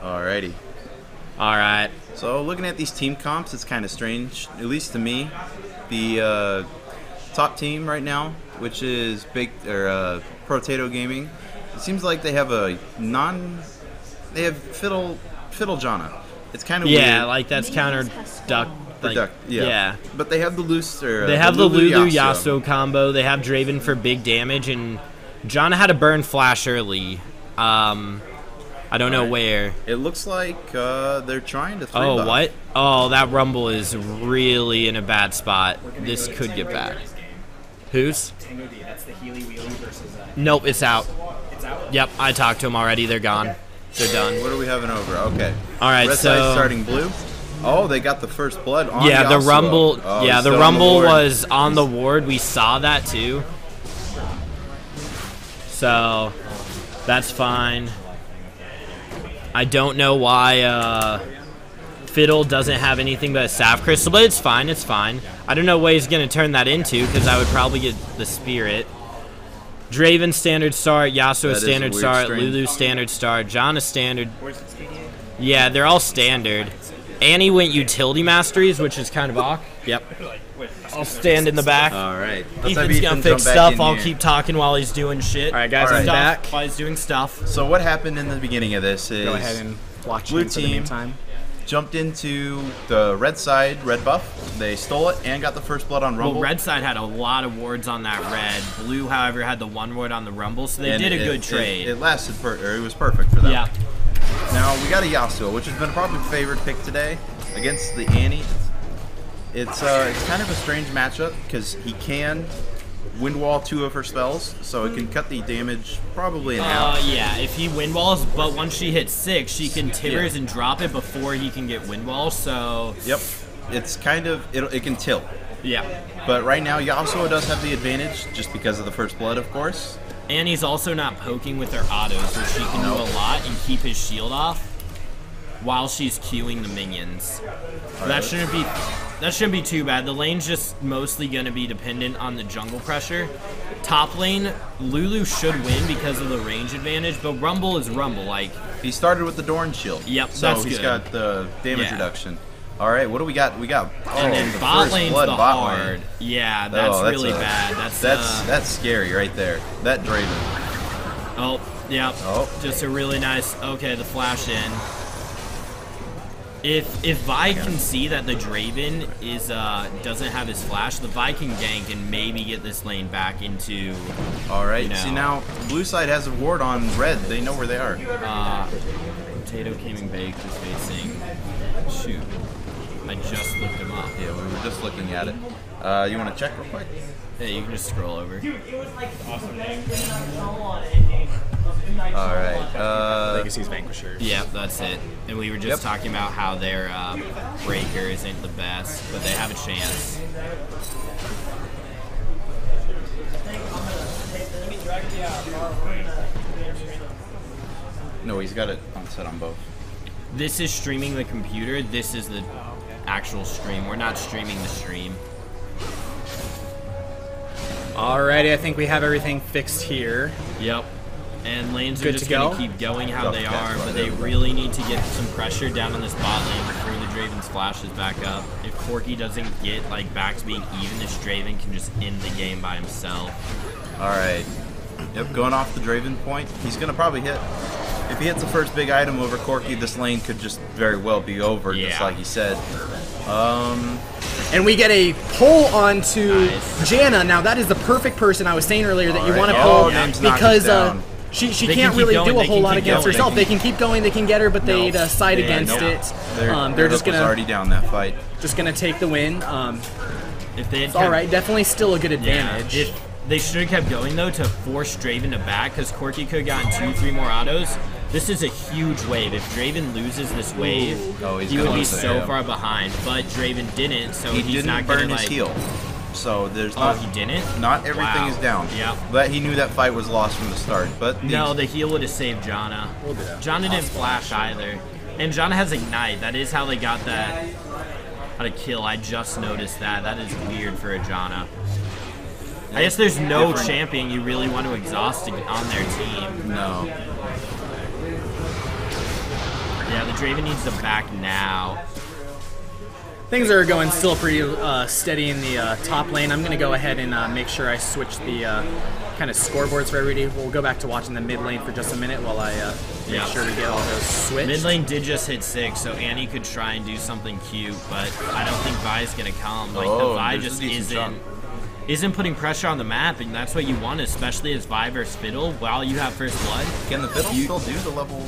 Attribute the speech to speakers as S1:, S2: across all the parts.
S1: Alrighty.
S2: All right.
S1: So looking at these team comps, it's kind of strange, at least to me. The top team right now, which is Pr0tato Gaming, it seems like they have they have Fiddle Jana. It's kind of weird.
S2: Like that's yeah.
S1: But they have the
S2: they have the Lulu Yasuo combo. They have Draven for big damage, and Jana had a burn flash early. I don't know where.
S1: It looks like they're trying to 3-buff.
S2: Oh, what? Oh, that Rumble is really in a bad spot. This could get bad. Whose?
S3: That's the Healy Wheelie versus.
S2: Nope, it's out.
S3: It's out?
S2: Yep, I talked to them already. They're gone. They're done.
S1: What are we having over? Okay.
S2: All right,
S1: Red side starting blue. Oh, they got the first blood on
S2: the
S1: Yasuo.
S2: Rumble.
S1: Oh,
S2: yeah, the Rumble was on the ward. We saw that too. So that's fine. I don't know why Fiddle doesn't have anything but a Sap Crystal, but it's fine. It's fine. I don't know what he's gonna turn that into because I would probably get the Spirit. Draven standard start, Yasuo standard start, Lulu standard start, Jana standard. Yeah, they're all standard. Annie went utility masteries, which is kind of awk. Yep. I'll stand in the back.
S1: All right.
S2: Ethan's gonna fix stuff. I'll keep talking while he's doing shit.
S3: All right, guys, I'm back.
S2: While he's doing stuff.
S1: So what happened in the beginning of this is
S3: go ahead and watch
S1: blue
S3: for the
S1: team
S3: meantime.
S1: Jumped into the red side, red buff. They stole it and got the first blood on Rumble.
S2: Well, red side had a lot of wards on that red. Blue, however, had the one ward on the Rumble, so they did a good trade.
S1: It lasted, it was perfect for them.
S2: Yeah.
S1: Now we got a Yasuo, which has been probably favored pick today against the Annie. It's kind of a strange matchup because he can wind wall 2 of her spells, so it can cut the damage probably in half.
S2: Yeah, if he wind walls, but once she hits 6, she can Tibbers and drop it before he can get wind wall. So
S1: yep, it's kind of it can tilt.
S2: Yeah,
S1: but right now Yasuo does have the advantage just because of the first blood, of course.
S2: And he's also not poking with her autos, so she can do a lot and keep his shield off while she's queuing the minions. That shouldn't be too bad. The lane's just mostly going to be dependent on the jungle pressure. Top lane, Lulu should win because of the range advantage, but Rumble is Rumble. Like
S1: he started with the Dorn shield.
S2: Yep,
S1: so
S2: that's
S1: he's
S2: good.
S1: got the damage reduction. All right, what do we got? We got
S2: and then bot lane's the hard. Lane. Yeah, that's really bad. That's
S1: scary right there. That Draven.
S2: Oh, yeah. Oh, just a really nice. Okay, the flash in. If Vi can see that the Draven is doesn't have his flash, the Vi can gank and maybe get this lane back into.
S1: All right. See now, blue side has a ward on red. They know where they are.
S2: Pr0tato came and baked is facing. Shoot, I just looked him up.
S1: Yeah, we were just looking at it. You want to check real quick?
S2: Hey, you can just scroll over.
S1: All right.
S3: Legacy's Vanquishers.
S2: Yeah, that's it. And we were just talking about how their breaker isn't the best, but they have a chance.
S1: No, he's got it set on both.
S2: This is streaming the computer. This is the actual stream. We're not streaming the stream.
S3: Alrighty, I think we have everything fixed here.
S2: Yep. And lanes are just going to keep going how they are, but they really need to get some pressure down on this bot lane before the Draven's flash is back up. If Corki doesn't get back to being even, this Draven can just end the game by himself.
S1: All right. Yep, going off the Draven point, he's going to probably hit. If he hits the first big item over Corki, this lane could just very well be over, just like he said.
S3: And we get a pull onto Jana. Now that is the perfect person I was saying earlier that you want to pull because she can't really do a whole lot against herself. They can keep going, they can get her, but they'd side against it. They're just gonna
S1: already down that fight.
S3: Just gonna take the win.
S2: If they had
S3: all right, definitely still a good advantage.
S2: Yeah, they should have kept going though to force Draven to back because Corki could have gotten 2-3 more autos. This is a huge wave. If Draven loses this wave, he would be so far behind. But Draven didn't, so he's not
S1: burn
S2: gonna
S1: his heal. So there's
S2: he didn't?
S1: Not everything is down.
S2: Yeah.
S1: But he knew that fight was lost from the start. But
S2: no, the heal would have saved Jana. Jana didn't flash either. And Jana has Ignite. That is how they got that. How to kill. I just noticed that. That is weird for a Jana. I guess there's no champion you really want to exhaust on their team.
S1: No.
S2: Yeah, the Draven needs to back now.
S3: Things are going still pretty steady in the top lane. I'm going to go ahead and make sure I switch the kind of scoreboards for everybody. We'll go back to watching the mid lane for just a minute while I make sure to get all those switched.
S2: Mid lane did just hit 6, so Annie could try and do something cute, but I don't think Vi's going to come. Like, the Vi just isn't putting pressure on the map, and that's what you want, especially as Vi versus Fiddle while you have first blood.
S1: Can the Fiddle still do the level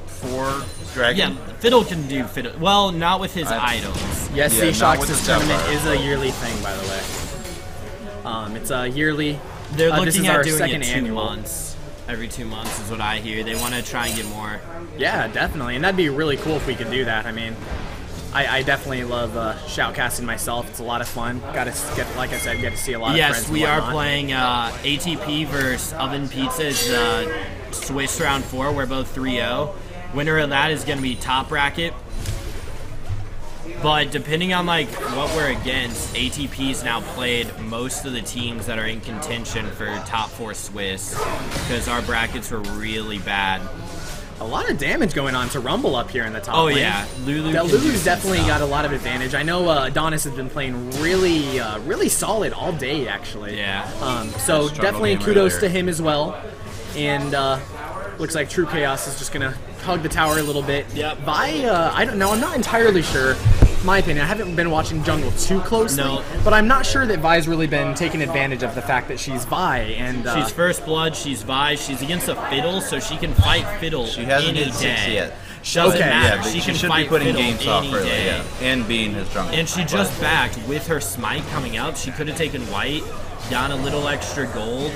S1: 4 dragon?
S2: Yeah, Fiddle can do Fiddle. Well, not with his items.
S3: Yes, C-Shock's tournament is a yearly thing, by the way. It's a yearly.
S2: They're looking at doing it 2 months. Every 2 months is what I hear. They want to try and get more.
S3: Yeah, definitely, and that'd be really cool if we could do that. I mean, I definitely love shoutcasting myself. It's a lot of fun. Got to get, like I said, get to see a lot of friends.
S2: Yes, we are playing ATP versus Oven Pizza's Swiss round 4. We're both 3-0. Winner of that is going to be top bracket. But depending on like what we're against, ATP's now played most of the teams that are in contention for top 4 Swiss because our brackets were really bad.
S3: A lot of damage going on to Rumble up here in the top lane.
S2: Oh yeah,
S3: Lulu's definitely got a lot of advantage. I know Adonis has been playing really solid all day actually.
S2: Yeah.
S3: So definitely kudos to him as well. And looks like True Chaos is just gonna hug the tower a little bit.
S2: Yep.
S3: Vi, I don't know. I'm not entirely sure. My opinion, I haven't been watching jungle too closely, but I'm not sure that Vi's really been taking advantage of the fact that she's Vi and
S2: she's first blood, she's Vi, she's against a Fiddle, so she can fight Fiddle
S1: she hasn't
S2: any
S1: hit 6
S2: day.
S1: yet.
S2: Doesn't matter.
S1: Yeah,
S2: she can
S1: should
S2: fight
S1: be putting
S2: Fiddle
S1: games off
S2: any
S1: early,
S2: day.
S1: and being his jungle.
S2: And she just backed with her smite coming out. She could have taken white, gotten a little extra gold.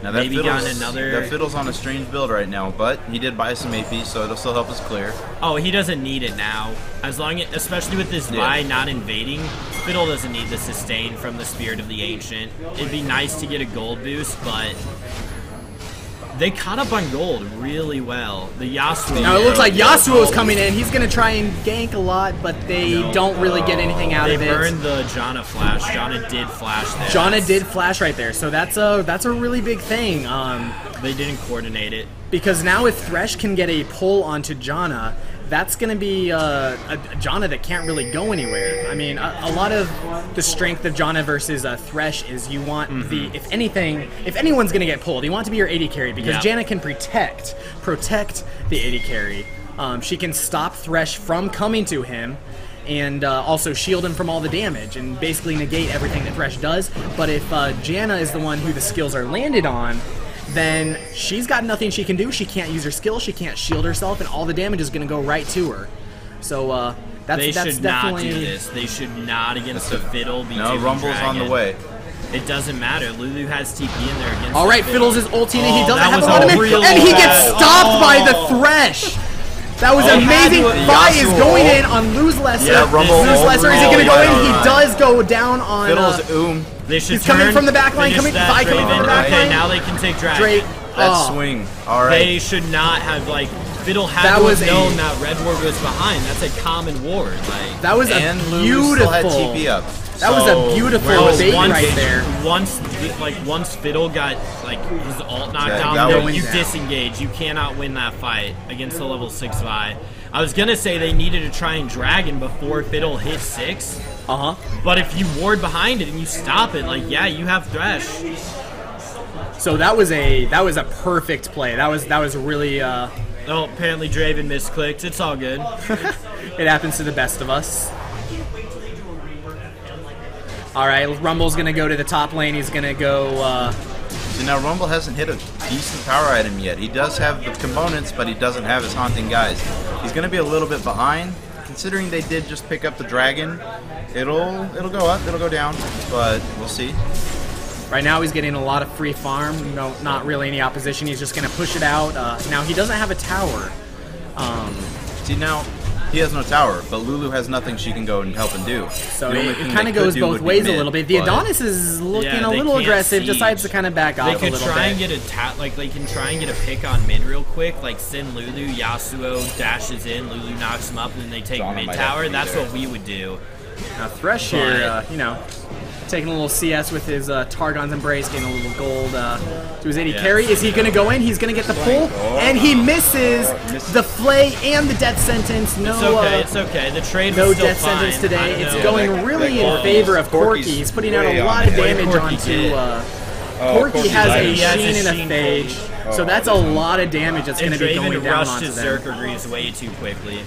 S1: Now that
S2: maybe gotten another.
S1: That Fiddle's on a strange build right now, but he did buy some AP, so it'll still help us clear.
S2: Oh, he doesn't need it now. As long as, especially with this Vi not invading, Fiddle doesn't need the sustain from the Spirit of the Ancient. It'd be nice to get a gold boost, but they caught up on gold really well. The Yasuo.
S3: Now it looks like Yasuo's coming in. He's gonna try and gank a lot, but they don't really get anything out of it.
S2: They burned the Janna flash. Janna did flash there.
S3: Janna did flash right there, so that's a really big thing.
S2: They didn't coordinate it.
S3: Because now if Thresh can get a pull onto Janna, that's going to be a Janna that can't really go anywhere. I mean, a lot of the strength of Janna versus Thresh is you want the, if anyone's going to get pulled, you want it to be your AD carry because Janna can protect the AD carry. She can stop Thresh from coming to him and also shield him from all the damage and basically negate everything that Thresh does. But if Janna is the one who the skills are landed on, then she's got nothing she can do. She can't use her skill, she can't shield herself, and all the damage is going to go right to her. So that's
S2: they
S3: should
S2: not do this. They should not against the Fiddle.
S1: No, Rumble's on the way.
S2: It doesn't matter. Lulu has TP in there against.
S3: All right, Fiddle's is ulting, and he doesn't have a lot of mana, and he gets stopped by the Thresh. That was amazing. Vi is going in on Lose Lesser.
S1: Yeah, Rumble.
S3: Lose Lesser, is he going to go in? He does go down on.
S1: Fiddle's
S2: He's
S3: coming from the back line. Vi coming from the back line.
S2: Okay, now they can take Dragon.
S3: Drake.
S1: That swing. All right.
S2: They should not have, like, Fiddle had to have known that Red Ward was behind. That's a common ward. Like,
S3: that was a beautiful.
S1: Had TP up.
S3: That was a beautiful bait right there.
S2: Once Fiddle got like his ult knocked out, you disengage. You cannot win that fight against the level 6 Vi. I was gonna say they needed to try and Dragon before Fiddle hit 6. But if you ward behind it and you stop it, like you have Thresh.
S3: So that was a perfect play. That was really.
S2: Oh, apparently Draven misclicked. It's all good.
S3: It happens to the best of us. All right, Rumble's gonna go to the top lane. He's gonna go.
S1: See, now Rumble hasn't hit a decent power item yet. He does have the components, but he doesn't have his haunting guys. He's gonna be a little bit behind, considering they did just pick up the dragon. It'll go up, it'll go down, but we'll see.
S3: Right now he's getting a lot of free farm. No, not really any opposition. He's just gonna push it out. Now he doesn't have a tower.
S1: See, now he has no tower, but Lulu has nothing she can go and help him do.
S3: So it kind of goes both ways a little bit. The Adonis is looking a little aggressive, decides to kind of back off a little bit.
S2: They could try and get they can try and get a pick on mid real quick, like send Lulu, Yasuo dashes in, Lulu knocks him up, and then they take mid tower. That's what we would do.
S3: Now Thresh here, you know, taking a little CS with his Targon's Embrace, getting a little gold to his 80 carry. Is he going to go in? He's going to get the pull, and he misses the Flay and the death sentence. No,
S2: it's okay. The trade
S3: no
S2: was still
S3: death
S2: fine.
S3: sentence today. It's going really in favor of Corki. He's putting out a lot of damage onto. Corki has a Sheen and a Phage, so that's a lot of damage that's going to be going down onto them.
S2: Rushed his Zerker Greaves way too quickly.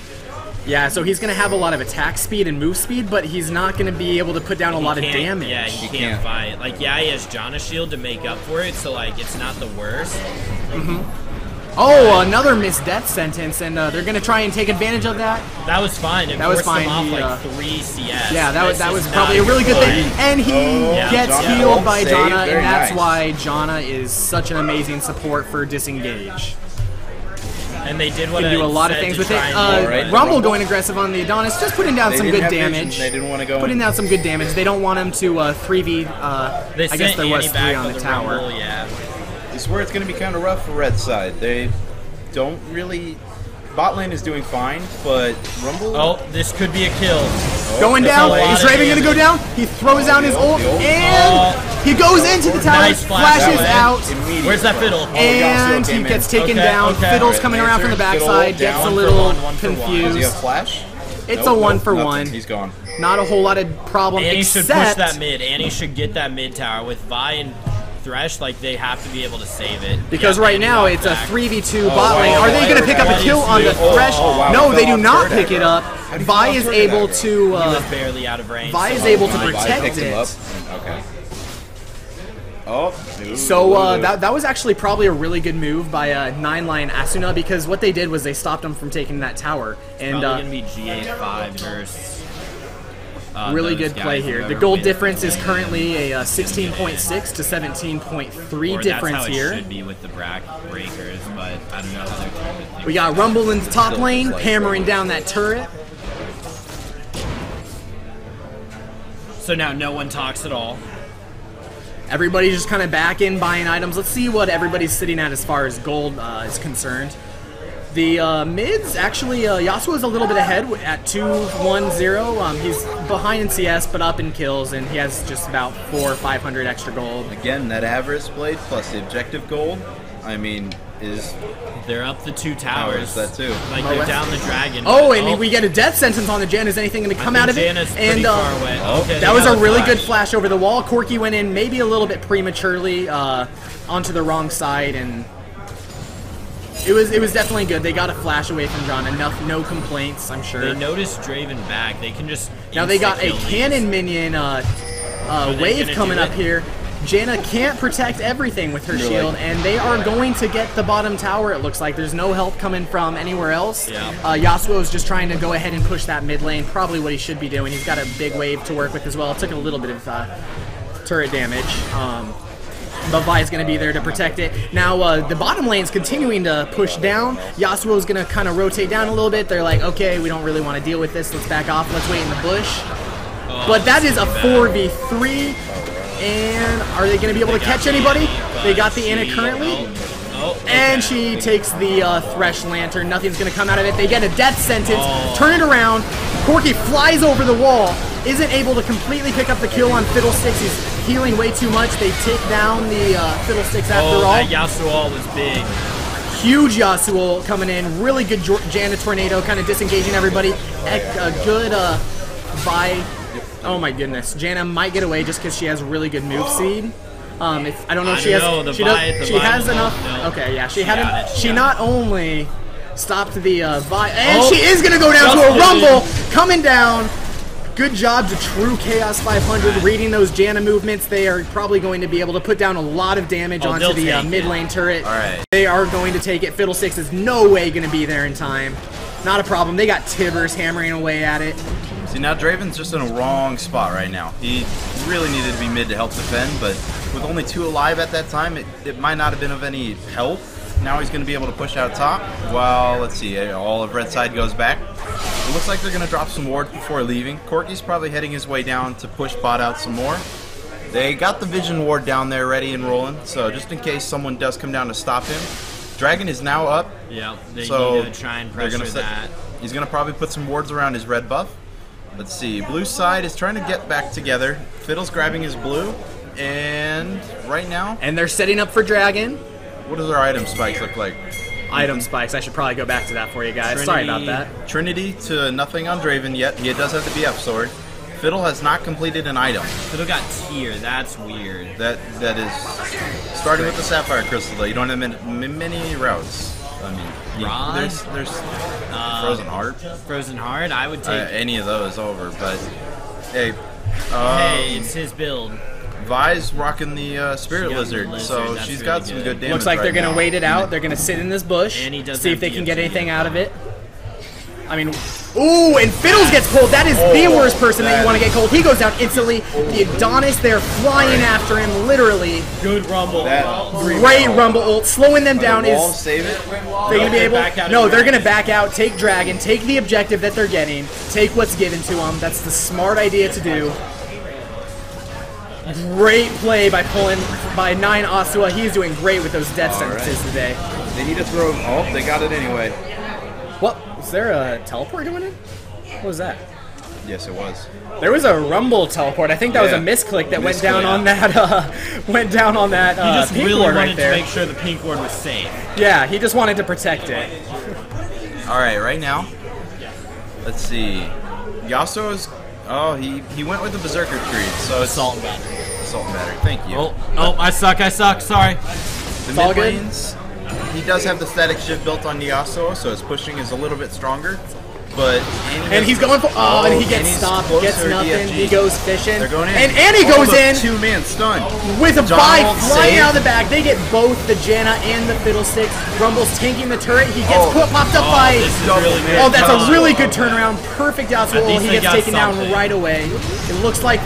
S3: Yeah, so he's going to have a lot of attack speed and move speed, but he's not going to be able to put down a lot of damage.
S2: Yeah, he can't fight. Like, yeah, he has Janna Shield to make up for it, so, like, it's not the worst.
S3: Oh, another missed death sentence, and they're going to try and take advantage of that.
S2: That was fine. It forced him off, like, 3 CS.
S3: Yeah, that was probably a really good thing. And he gets healed by Janna, and that's why Janna is such an amazing support for disengage.
S2: And they did what
S3: can do a lot of things with it. Rumble going aggressive on the Adonis, just putting down some good damage.
S1: They didn't want to go
S3: putting down some good damage. They don't want him to 3v. I guess there was 3 on the tower.
S2: Rumble, yeah.
S1: This is where it's going to be kind of rough for red side. They don't really. Bot lane is doing fine, but Rumble.
S2: Oh, this could be a kill.
S3: Going down. Is Raven going to go down? He throws down his ult, and he goes into the tower, flashes out.
S2: Where's that Fiddle?
S3: And he gets taken down. Fiddle's coming around from the backside, gets a little confused.
S1: Does he have flash?
S3: It's a 1-for-1.
S1: He's gone.
S3: Not a whole lot of problem.
S2: Annie should push that mid. Annie should get that mid tower with Vi and Thresh. Like, they have to be able to save it.
S3: Because right now it's a 3v2 bot lane. Are they going to pick up a kill on the Thresh? No, they do not pick it up. Vi is able to.
S2: He was barely out of range.
S3: Vi is able to protect it.
S1: Okay. Oh,
S3: so that was actually probably a really good move by 9-line Asuna, because what they did was they stopped him from taking that tower. And
S2: probably gonna be GA5 versus.
S3: Really good play here. The gold difference is currently a 16.6 to 17.3 difference here.
S2: That's how it should be with the breakers, but I don't know how they're trying to.
S3: We got Rumble in the top lane, hammering down that turret.
S2: So now no one talks at all.
S3: Everybody's just kind of back in buying items. Let's see what everybody's sitting at as far as gold is concerned. The mids, actually, Yasuo is a little bit ahead at 2-1-0. He's behind in CS, but up in kills, and he has just about 400 or 500 extra gold.
S1: Again, that Avarice Blade plus the objective gold, I mean, is...
S2: They're up the 2 towers.
S1: That too.
S2: Like, they're down the dragon.
S3: Oh, and we get a death sentence on the Jan. Is anything going to come out of it? And that was a really good flash over the wall. Corki went in maybe a little bit prematurely onto the wrong side, and it was definitely good. They got a flash away from John. Enough, no complaints, I'm sure.
S2: They noticed Draven back. They can just
S3: now they got a cannon minion wave coming up here. Janna can't protect everything with her shield, and they are going to get the bottom tower, it looks like. There's no help coming from anywhere else.
S2: Yeah.
S3: Yasuo is just trying to go ahead and push that mid lane, probably what he should be doing. He's got a big wave to work with as well. It took a little bit of turret damage. But Vi is going to be there to protect it. Now, the bottom lane's continuing to push down. Yasuo is going to kind of rotate down a little bit. They're like, okay, we don't really want to deal with this. Let's back off. Let's wait in the bush. But that is a 4v3. And are they going to be able to catch anybody? They got the Anna currently. And she takes the Thresh Lantern. Nothing's going to come out of it. They get a death sentence. Turn it around. Corki flies over the wall. Isn't able to completely pick up the kill on Fiddlesticks. He's healing way too much. They take down the Fiddlesticks after all.
S2: That Yasuo was big.
S3: Huge Yasuo coming in. Really good Janna Tornado, kind of disengaging everybody. A good Vi. Oh my goodness, Janna might get away just because she has really good move speed. I don't know if she has. She has enough.
S2: No.
S3: Okay, yeah, she not only stopped the Vi, and she is gonna go down to a Rumble, coming down. Good job to True Chaos 500 reading those Janna movements. They are probably going to be able to put down a lot of damage onto the mid lane turret. They are going to take it. Fiddlesticks is no way going to be there in time. Not a problem. They got Tibbers hammering away at it.
S1: See, now Draven's just in a wrong spot right now. He really needed to be mid to help defend, but with only 2 alive at that time, it might not have been of any help. Now he's going to be able to push out top. Well, let's see. All of red side goes back. It looks like they're going to drop some wards before leaving. Corki's probably heading his way down to push bot out some more. They got the vision ward down there ready and rolling, so just in case someone does come down to stop him. Dragon is now up.
S2: Yeah, they
S1: so
S2: need to try and pressure that.
S1: He's going to probably put some wards around his red buff. Let's see. Blue side is trying to get back together. Fiddle's grabbing his blue, and right now...
S3: And they're setting up for Dragon.
S1: What does our item spikes look like?
S3: Item spikes. I should probably go back to that for you guys. Sorry about that.
S1: Trinity to nothing on Draven yet. He does have the BF sword. Fiddle has not completed an item.
S2: Fiddle got tier. That's weird.
S1: That is starting with the Sapphire Crystal. Though you don't have many routes. I mean, there's Frozen Heart.
S2: Frozen Heart. I would take
S1: any of those over. But hey,
S2: hey, it's his build.
S1: Vi's rocking the Spirit Lizard, so she's got some good damage.
S3: Looks like they're gonna
S1: now.
S3: wait it out. They're gonna sit in this bush,
S2: And he does
S3: see if they can get
S2: DFT.
S3: anything out of it. I mean, ooh, and Fiddles gets pulled. That is the worst person that you want to get cold. He goes down instantly. The Adonis, they're flying after him, literally.
S2: Good rumble.
S3: Great rumble ult. Slowing them down is...
S1: Save it.
S3: They're going to be able... No, they're going to back out, take Dragon, take the objective that they're getting, take what's given to them. That's the smart idea to do. Great play by 9 Asua. He's doing great with those death sentences today.
S1: They need to throw... Oh, they got it anyway.
S3: What? Was there a teleport going in? What was that?
S1: Yes, it was.
S3: There was a rumble teleport. I think that was a misclick that went down on that
S2: He just
S3: pink
S2: really
S3: ward
S2: wanted
S3: right there.
S2: to make sure the pink ward was safe.
S3: Yeah, he just wanted to protect it.
S1: All right now. Let's see. Yasuo's... Oh, he went with the Berserker tree, so it's...
S2: Assault and battery.
S1: Assault and battery. Thank you.
S2: Oh, I suck. Sorry.
S1: The mid lanes, he does have the static shift built on Yasuo, so his pushing is a little bit stronger. But
S3: and he's going for and he gets stopped, gets nothing.
S1: DFG.
S3: He goes fishing.
S1: They're going in.
S3: And Annie goes in
S1: 2-man stun
S3: with a
S1: John
S3: bite
S1: won't
S3: flying
S1: save.
S3: out of the back. They get both the Janna and the Fiddlesticks. Rumble's tanking the turret. He gets popped up by.
S2: This is really good.
S3: Oh, that's a really good turnaround. Perfect Yasuo.
S2: least
S3: He
S2: they
S3: gets
S2: got
S3: taken down
S2: something.
S3: right away. It looks like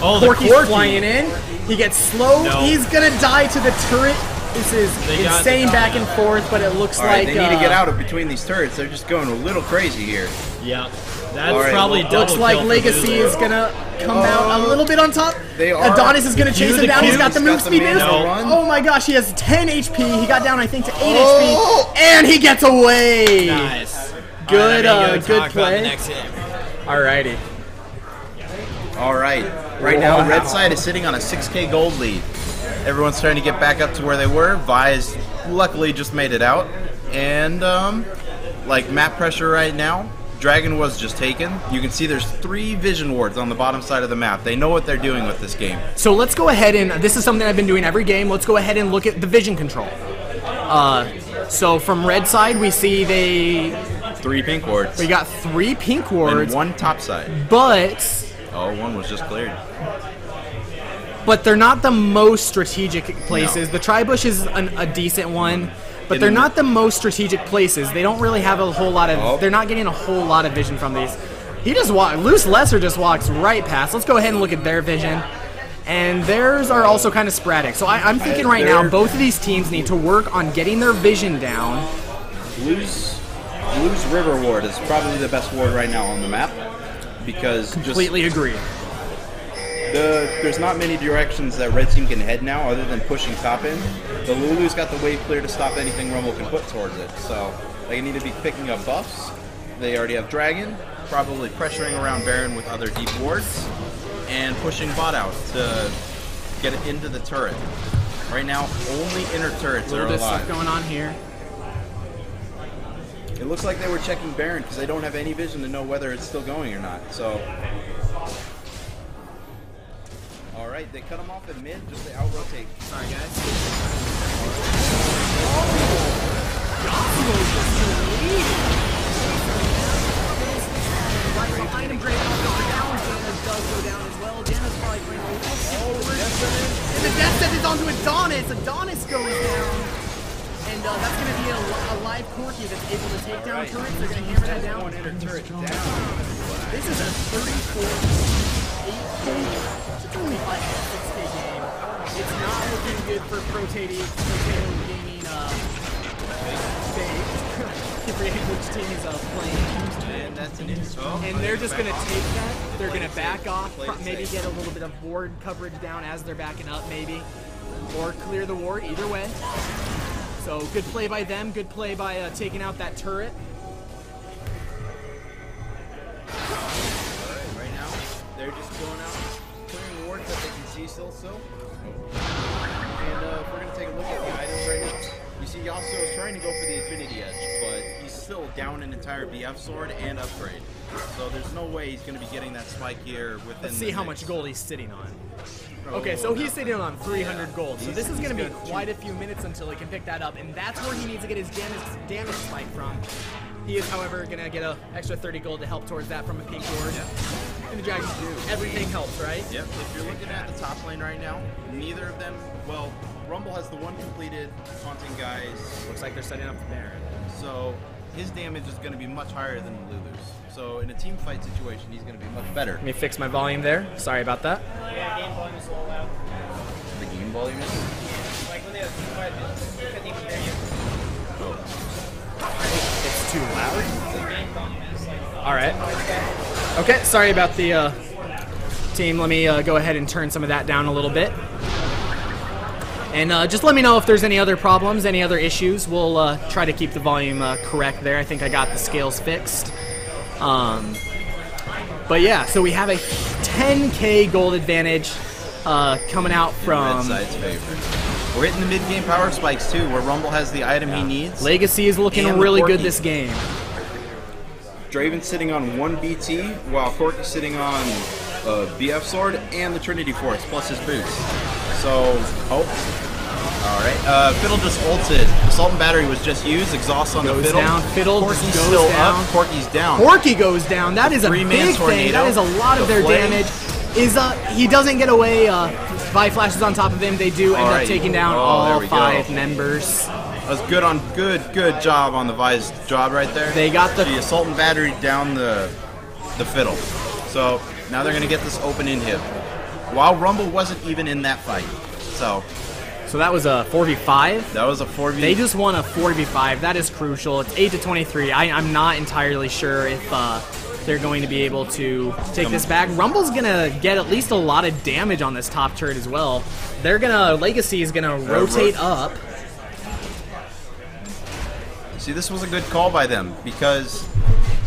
S2: the
S3: Corky's
S2: Corky.
S3: flying in. He gets slowed.
S2: No.
S3: He's gonna die to the turret. This is insane back and forth, but it looks like
S1: they need to get out of between these turrets. They're just going a little crazy here.
S2: Yeah. That's probably double
S3: looks like
S2: kill for
S3: Legacy
S2: Lulu.
S3: is gonna come out a little bit on top.
S1: They are.
S3: Adonis is gonna chase him down. He's got the move speed boost.
S1: Run.
S3: Oh my gosh, he has 10 HP. He got down, I think, to 8 HP, and he gets away.
S2: Nice.
S3: Good, good
S2: talk
S3: play.
S2: About the next hit.
S3: Alrighty.
S1: All right. Right now, red side is sitting on a 6K gold lead. Everyone's trying to get back up to where they were. Vi's luckily just made it out. And, like, map pressure right now, Dragon was just taken. You can see there's 3 vision wards on the bottom side of the map. They know what they're doing with this game.
S3: So let's go ahead and, this is something I've been doing every game, let's go ahead and look at the vision control. So from red side, we see
S1: 3 pink wards.
S3: we got 3 pink wards.
S1: And 1 top side.
S3: But...
S1: Oh, 1 was just cleared.
S3: But they're not the most strategic places. No. The Tribush is a decent one, but they're not the most strategic places. They don't really have a whole lot of... They're not getting a whole lot of vision from these. He just Loose Lesser just walks right past. Let's go ahead and look at their vision. And theirs are also kind of sporadic. So I'm thinking right now, both of these teams need to work on getting their vision down.
S1: Blue's River Ward is probably the best ward right now on the map. Because
S3: completely agree.
S1: There's not many directions that red team can head now other than pushing top in. The Lulu's got the wave clear to stop anything Rumble can put towards it. So they need to be picking up buffs. They already have Dragon, probably pressuring around Baron with other deep wards, and pushing bot out to get it into the turret. Right now, only inner turrets are alive.
S3: A little bit of stuff going on here.
S1: It looks like they were checking Baron because they don't have any vision to know whether it's still going or not. So, all right, they cut him off at mid, just to out-rotate.
S3: Sorry, guys. Right behind him, Drake down. Janna does go down as well. Janna's probably going forward. And the death sentence onto Adonis. Adonis goes down. And that's going to be a live Corky that's able to take down turrets. They're going to hammer that down. This is a 34-8 game. It's only like a 6K game. It's not looking good for Pr0tato gaming stage. I forget which team is playing.
S1: And that's an info.
S3: And they're just going to take that. They're going to back off, maybe get a little bit of ward coverage down as they're backing up, maybe. Or clear the ward, either way. So good play by them, good play by taking out that turret.
S1: still so. And if we're going to take a look at the items right now, you see Yasuo is trying to go for the Infinity Edge, but he's still down an entire BF sword and upgrade. So there's no way he's going to be getting that spike here within.
S3: Let's see how much gold he's sitting on. Okay, so he's sitting on 300 gold. So this is going to be quite a few minutes until he can pick that up, and that's where he needs to get his damage spike from. He is, however, going to get an extra 30 gold to help towards that from a pink ward. And the dragons do. Everything helps, right?
S1: Yep. If you're looking at the top lane right now, neither of them, well, Rumble has the one completed, Taunting guys.
S3: Looks like they're setting up for Baron.
S1: So his damage is going to be much higher than Lulu's. So in a team fight situation, he's going to be much better.
S3: Let me fix my volume there. Sorry about that.
S4: Yeah, game volume is a little loud.
S1: The game volume is?
S4: Yeah, like when they couldn't even hear you.
S3: It's too loud. All right. Okay, sorry about the team. Let me go ahead and turn some of that down a little bit. And just let me know if there's any other problems, any other issues. We'll try to keep the volume correct there. I think I got the scales fixed. But yeah, so we have a 10k gold advantage coming out from...
S1: Red side's favor. We're hitting the mid-game power spikes too, where Rumble has the item he needs.
S3: Legacy is looking really good this game.
S1: Draven's sitting on 1 BT, while Corky's sitting on BF Sword and the Trinity Force, plus his boots. So, alright. Fiddle just ulted. Assault and Battery was just used. Exhaust on the Fiddle.
S3: Down. Fiddle
S1: Corky's
S3: goes
S1: still
S3: down.
S1: up. Corky's down.
S3: Corky goes down. That is a big thing. That is a lot of their damage. He doesn't get away. Vi flashes on top of him. They do end up taking down all 5 members.
S1: That was good job on the Vi's job right there.
S3: They got the
S1: Assault and Battery down the Fiddle. So now they're gonna get this open inhib. While Rumble wasn't even in that fight. So
S3: that was a 4v5?
S1: That was a 4v5.
S3: They just won a 4v5. That is crucial. It's 8-23. I'm not entirely sure if they're going to be able to take this back. Rumble's gonna get at least a lot of damage on this top turret as well. Legacy is gonna rotate up.
S1: See, this was a good call by them because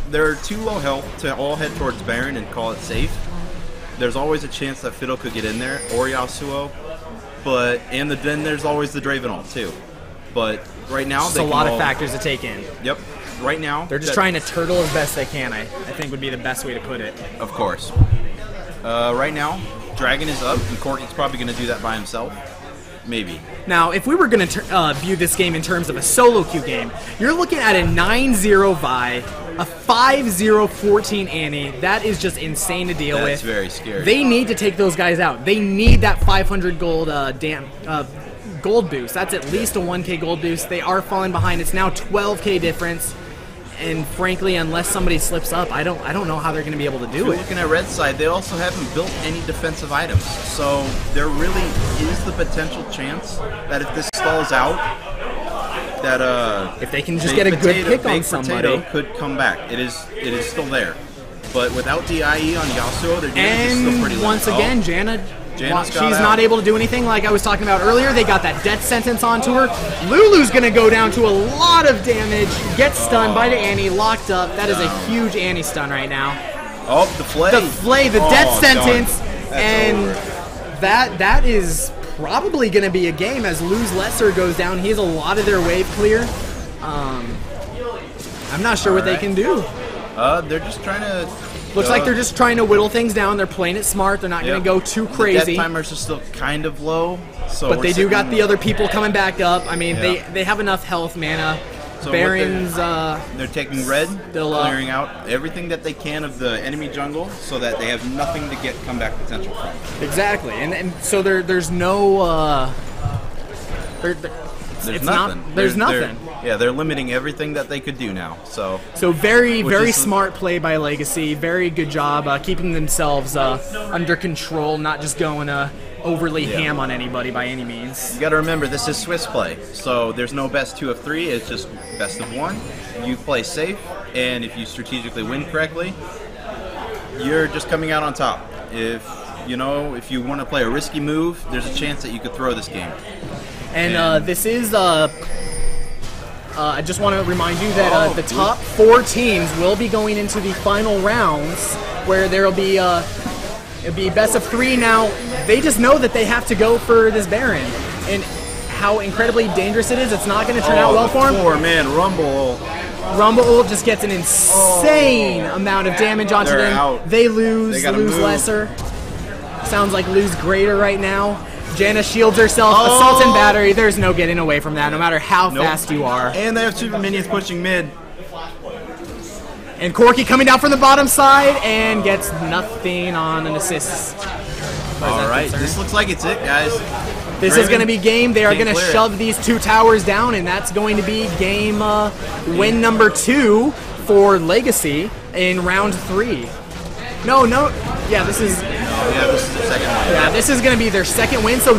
S1: they're too low health to all head towards Baron and call it safe. There's always a chance that Fiddle could get in there, or Yasuo, then there's always the Draven ult too. But right now,
S3: there's a lot of factors to take in.
S1: Yep. Right now,
S3: they're just trying to turtle as best they can. I think would be the best way to put it.
S1: Of course. Right now, Dragon is up, and Corky's probably going to do that by himself. Maybe.
S3: Now, if we were going to view this game in terms of a solo queue game, you're looking at a 9-0 Vi, a 5-0 14 Annie. That is just insane to deal with.
S1: That's very scary.
S3: They need to take those guys out. They need that 500 gold gold boost. That's at least a 1k gold boost. They are falling behind. It's now 12k difference. And frankly, unless somebody slips up, I don't know how they're going to be able to do it.
S1: Looking at red side, they also haven't built any defensive items. So there really is the potential chance that if this stalls out, that
S3: if they can just get a good pick on somebody,
S1: Pr0tato could come back. It is still there. But without DIE on Yasuo, their damage is still pretty low.
S3: Once again, she's not able to do anything like I was talking about earlier. They got that death sentence onto her. Lulu's going to go down to a lot of damage, gets stunned by the Annie, locked up. That is a huge Annie stun right now.
S1: Oh, the flay.
S3: The death sentence. And
S1: over.
S3: that is probably going to be a game as Luz Lesser goes down. He has a lot of their wave clear. I'm not sure what they can do.
S1: They're just trying to...
S3: Looks like they're just trying to whittle things down. They're playing it smart. They're not going to go too crazy.
S1: The death timers are still kind of low. So
S3: but they do got the other people coming back up. I mean, they have enough health, mana.
S1: So
S3: Baron's...
S1: they're taking red, clearing out everything that they can of the enemy jungle so that they have nothing to get comeback potential from.
S3: Exactly. And so there's no...
S1: There's nothing. They're limiting everything that they could do now. So
S3: very smart play by Legacy. Very good job keeping themselves under control, not just going overly ham on anybody by any means.
S1: You got to remember, this is Swiss play, so there's no best 2 of 3. It's just best of 1. You play safe, and if you strategically win correctly, you're just coming out on top. If you want to play a risky move, there's a chance that you could throw this game.
S3: And this is, I just want to remind you that the top 4 teams will be going into the final rounds, where there will be It'll be best of 3 now. They just know that they have to go for this Baron. And how incredibly dangerous it is, it's not going to turn out well for him.
S1: Four-man Rumble.
S3: Rumble ult just gets an insane amount of damage onto them.
S1: Out.
S3: They lose,
S1: They
S3: lose
S1: move.
S3: lesser. Sounds like lose greater right now. Janna shields herself, assault and battery. There's no getting away from that, no matter how fast you are.
S1: And they have super minions pushing mid.
S3: And Corky coming down from the bottom side and gets nothing on an assist.
S1: All right, this looks like it's it, guys.
S3: This is going to be game. They are going to
S1: clear it.
S3: shove these 2 towers down, and that's going to be game win number 2 for Legacy in round 3. No. Yeah, this is.
S1: Yeah, this is their second one.
S3: Yeah, this is going to be their second win. So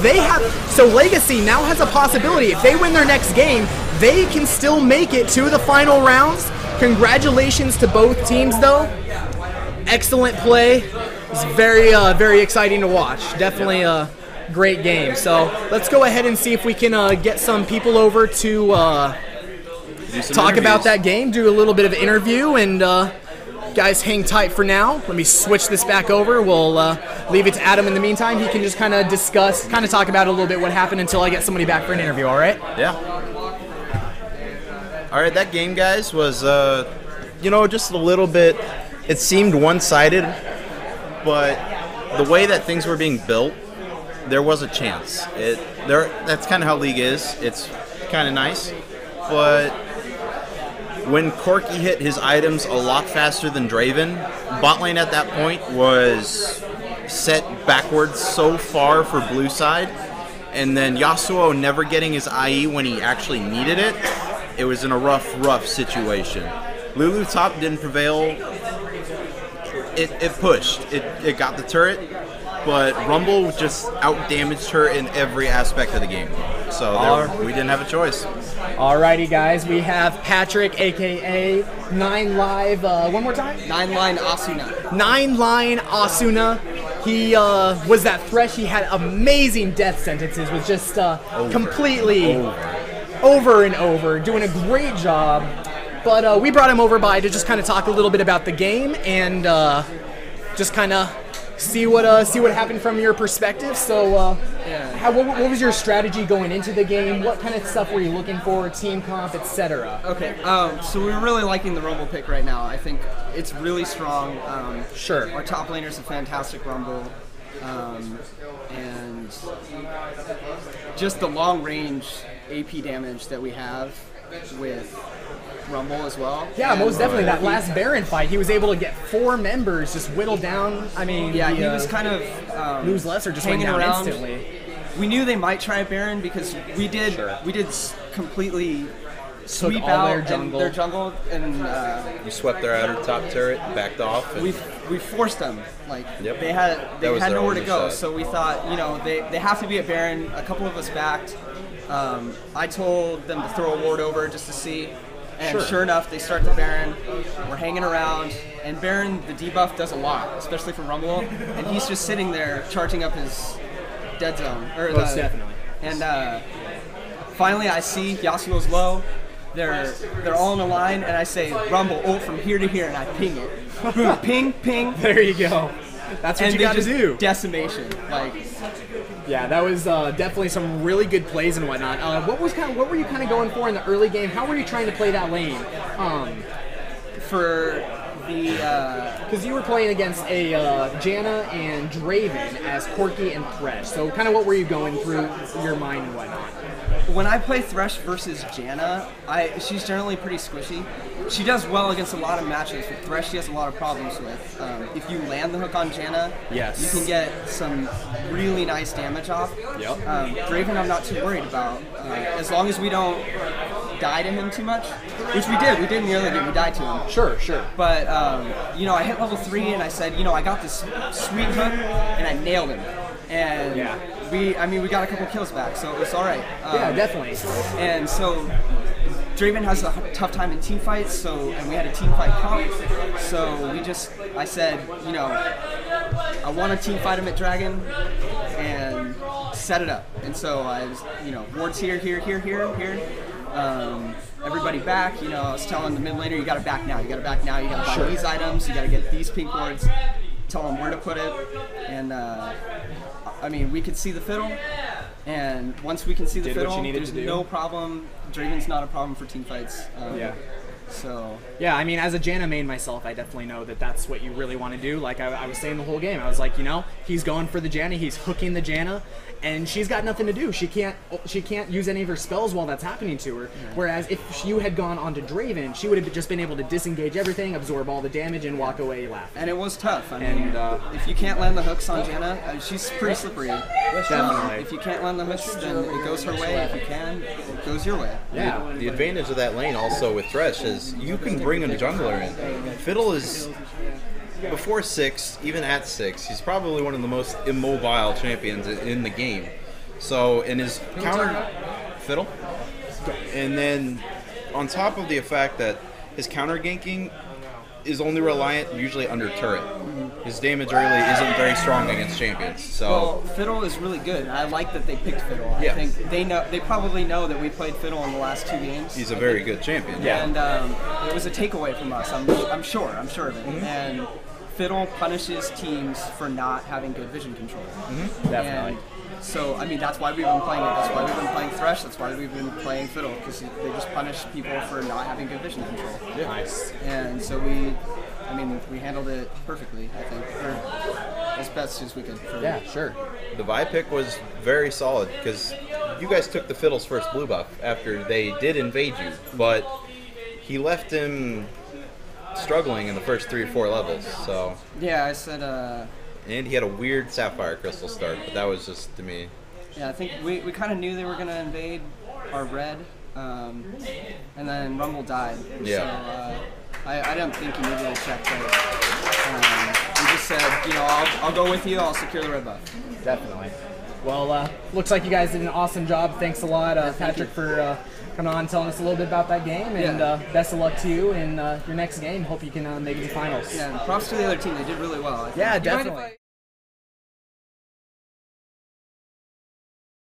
S3: Legacy now has a possibility. If they win their next game, they can still make it to the final rounds. Congratulations to both teams, though. Excellent play. It's very, very exciting to watch. Definitely a great game. So let's go ahead and see if we can get some people over to talk about that game, do a little bit of interview, and guys, hang tight for now. Let me switch this back over. We'll leave it to Adam in the meantime. He can just kind of discuss, kind of talk about a little bit what happened until I get somebody back for an interview, all right?
S1: Yeah. All right, that game, guys, was, just a little bit, it seemed one-sided, but the way that things were being built, there was a chance. That's kind of how League is. It's kind of nice, but when Corky hit his items a lot faster than Draven, bot lane at that point was set backwards so far for blue side, and then Yasuo never getting his IE when he actually needed it. It was in a rough situation. Lulu top didn't prevail. It pushed. It got the turret, but Rumble just out-damaged her in every aspect of the game. So we didn't have a choice.
S3: Alrighty, guys. We have Patrick, a.k.a. 9Live. One more time?
S5: 9-line Asuna.
S3: 9-line Asuna. He was that Thresh. He had amazing death sentences. Was just completely over and over. Doing a great job. But we brought him over by to just kind of talk a little bit about the game and just kind of see what happened from your perspective. So, what was your strategy going into the game? What kind of stuff were you looking for, team comp, etc.?
S5: Okay, so we're really liking the Rumble pick right now. I think it's really strong.
S3: Sure.
S5: Our top laner's a fantastic Rumble, and just the long range AP damage that we have with Rumble as well.
S3: Yeah, most definitely. That last Baron fight, he was able to get 4 members just whittled down. I mean,
S5: yeah, he was kind of
S3: lose lesser just went down
S5: around.
S3: instantly.
S5: We knew they might try a Baron because we did completely sweep
S3: all
S5: out
S3: their jungle.
S5: and
S1: You swept their outer top turret, backed off. And
S5: we forced them. Like
S1: Yep.
S5: they had
S1: That was their
S5: nowhere to
S1: only
S5: go.
S1: shot.
S5: So we thought, they have to be at Baron. A couple of us backed. I told them to throw a ward over just to see. And sure enough, they start the Baron. We're hanging around, and Baron, the debuff does a lot, especially for Rumble. And he's just sitting there charging up his dead zone.
S3: Most definitely.
S5: And finally, I see Yasuo's low. They're all in a line, and I say Rumble ult from here to here, and I ping it. Boom, ping, ping.
S3: There you go. That's what
S5: And
S3: you got to
S5: just
S3: do.
S5: Decimation, like.
S3: Yeah, that was definitely some really good plays and whatnot. What were you kind of going for in the early game? How were you trying to play that lane?
S5: For the
S3: Because you were playing against a Janna and Draven as Corky and Thresh. So kind of what were you going through your mind and whatnot?
S5: when I play Thresh versus Janna, she's generally pretty squishy. She does well against a lot of matches. With Thresh, she has a lot of problems with. If you land the hook on Janna,
S3: yes,
S5: you can get some really nice damage off.
S3: Yep.
S5: Draven, I'm not too worried about. As long as we don't die to him too much, which we did. We did nearly we died to him.
S3: Sure, sure.
S5: But, I hit level 3 and I said, I got this sweet hook and I nailed him. And we got a couple kills back, so it was all right.
S3: Yeah, definitely.
S5: And so Draven has a tough time in team fights, and we had a team fight comp. So I said, I want to team fight him at Dragon and set it up. And so I was, wards here. Everybody back, I was telling the mid laner, you gotta back now, you gotta buy these items, you gotta get these pink wards. tell them where to put it, and I mean, we could see the fiddle, and once we can see the fiddle, there's no problem. Draven's not a problem for team fights. So
S3: yeah, I mean, as a Janna main myself, I definitely know that that's what you really want to do. Like I was saying the whole game, I was like, you know, he's going for the Janna, he's hooking the Janna, and she's got nothing to do. She can't use any of her spells while that's happening to her. Whereas if you had gone onto Draven, she would have just been able to disengage everything, absorb all the damage, and walk away laughing.
S5: And it was tough. I mean, if you can't land the hooks on Janna, she's pretty slippery.
S3: Definitely.
S5: If you can't land the hooks, then it goes her way. If you can, it goes your way.
S3: Yeah.
S1: The advantage of that lane also with Thresh is you can bring a jungler in. Fiddle is, before 6, even at 6, he's probably one of the most immobile champions in the game. So, in his counter, Fiddle, and then on top of the fact that his counter ganking is only reliant usually under turret. His damage really isn't very strong against champions. So
S5: well, Fiddle is really good. I like that they picked Fiddle. I think they probably know that we played Fiddle in the last 2 games.
S1: He's a very good champion.
S5: Yeah. And it was a takeaway from us. I'm sure of it. And Fiddle punishes teams for not having good vision control.
S3: Definitely.
S5: And so, I mean, that's why we've been playing it. That's why we've been playing Thresh. That's why we've been playing Fiddle, because they just punish people for not having good vision control.
S3: Yeah. Nice.
S5: And so we handled it perfectly, I think, or as best as we could.
S3: Yeah, sure.
S1: The Vi pick was very solid, because you guys took the Fiddle's first blue buff after they did invade you, but he left him struggling in the first 3 or 4 levels. So
S5: yeah, I said.
S1: And he had a weird Sapphire Crystal start, but that was just to me.
S5: Yeah, I think we kind of knew they were going to invade our red, and then Rumble died.
S1: Yeah.
S5: So I don't think he needed to check that. He just said, you know, I'll go with you, I'll secure the red buff.
S3: Definitely. Well, looks like you guys did an awesome job. Thanks a lot, Patrick, for coming on and telling us a little bit about that game. And best of luck to you in your next game. Hope you can make it to finals.
S5: Yeah, and props to the other team. They did really well.
S3: Yeah, definitely.